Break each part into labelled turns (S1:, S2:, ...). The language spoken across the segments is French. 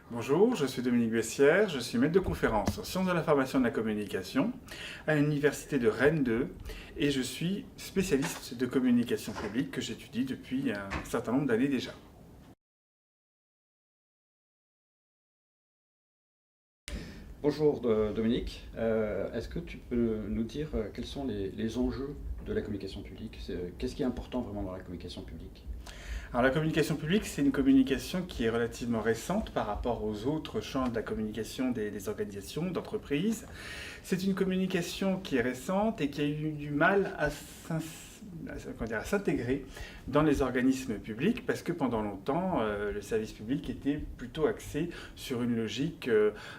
S1: Bonjour, je suis Dominique Bessières, je suis maître de conférence en sciences de l'information et de la communication à l'université de Rennes 2 et je suis spécialiste de communication publique que j'étudie depuis un certain nombre d'années déjà.
S2: Bonjour Dominique. Est-ce que tu peux nous dire quels sont les enjeux de la communication publique? Qu'est-ce qui est important vraiment dans la communication publique?
S1: Alors la communication publique, c'est une communication qui est relativement récente par rapport aux autres champs de la communication des organisations, d'entreprises. C'est une communication qui est récente et qui a eu du mal à s'intégrer dans les organismes publics parce que pendant longtemps, le service public était plutôt axé sur une logique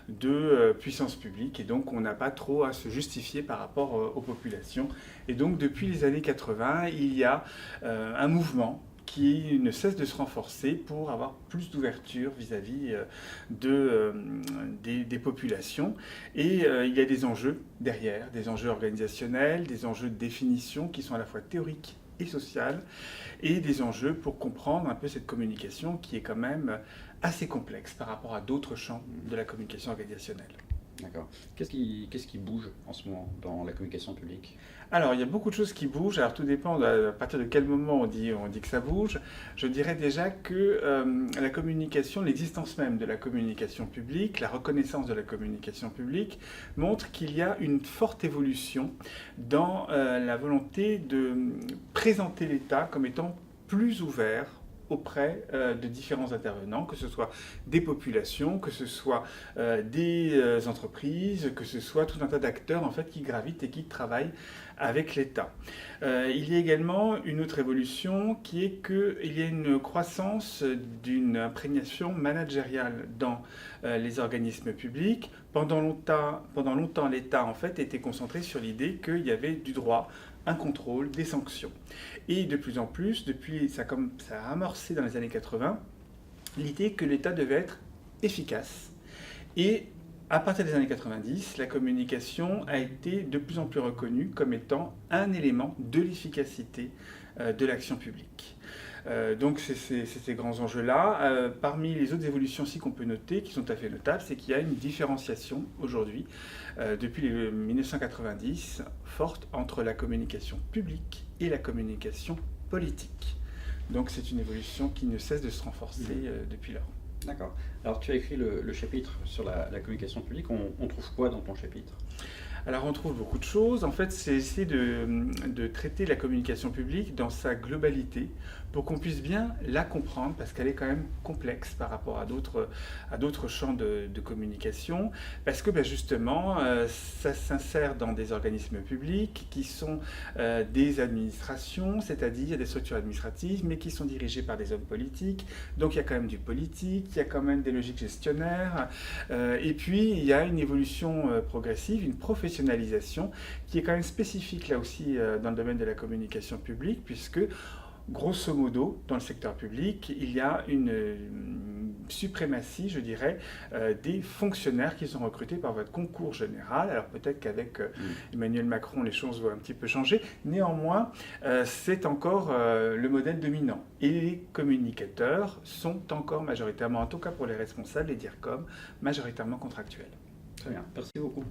S1: de puissance publique et donc on n'a pas trop à se justifier par rapport aux populations. Et donc depuis les années 80, il y a un mouvement qui ne cesse de se renforcer pour avoir plus d'ouverture vis-à-vis des populations. Et il y a des enjeux derrière, des enjeux organisationnels, des enjeux de définition qui sont à la fois théoriques et sociales, et des enjeux pour comprendre un peu cette communication qui est quand même assez complexe par rapport à d'autres champs de la communication organisationnelle.
S2: D'accord. Qu'est-ce qui bouge en ce moment dans la communication publique?
S1: Alors, il y a beaucoup de choses qui bougent. Alors, tout dépend à partir de quel moment on dit que ça bouge. Je dirais déjà que la communication, l'existence même de la communication publique, la reconnaissance de la communication publique, montre qu'il y a une forte évolution dans la volonté de présenter l'État comme étant plus ouvert auprès de différents intervenants, que ce soit des populations, que ce soit des entreprises, que ce soit tout un tas d'acteurs en fait qui gravitent et qui travaillent avec l'État. Il y a également une autre évolution qui est qu'il y a une croissance d'une imprégnation managériale dans les organismes publics. Pendant longtemps, l'État en fait était concentré sur l'idée qu'il y avait du droit, un contrôle, des sanctions. Et de plus en plus, depuis ça a amorcé dans les années 80, l'idée que l'État devait être efficace. Et à partir des années 90, la communication a été de plus en plus reconnue comme étant un élément de l'efficacité de l'action publique. Donc c'est ces grands enjeux-là. Parmi les autres évolutions aussi qu'on peut noter, qui sont tout à fait notables, c'est qu'il y a une différenciation aujourd'hui, depuis 1990, forte entre la communication publique et la communication politique. Donc c'est une évolution qui ne cesse de se renforcer depuis lors.
S2: D'accord. Alors tu as écrit le chapitre sur la communication publique. On trouve quoi dans ton chapitre?
S1: Alors on trouve beaucoup de choses. En fait, c'est essayer de traiter la communication publique dans sa globalité pour qu'on puisse bien la comprendre parce qu'elle est quand même complexe par rapport à d'autres champs de communication. Parce que justement, ça s'insère dans des organismes publics qui sont des administrations, c'est-à-dire des structures administratives, mais qui sont dirigées par des hommes politiques. Donc il y a quand même du politique, il y a quand même des logiques gestionnaires. Et puis il y a une évolution progressive, une professionnalisation qui est quand même spécifique là aussi dans le domaine de la communication publique, puisque grosso modo, dans le secteur public, il y a une suprématie, je dirais, des fonctionnaires qui sont recrutés par votre concours général. Alors peut-être qu'avec Emmanuel Macron, les choses vont un petit peu changer. Néanmoins, c'est encore le modèle dominant. Et les communicateurs sont encore majoritairement, en tout cas pour les responsables, les DIRCOM, majoritairement contractuels.
S2: Très bien, merci beaucoup.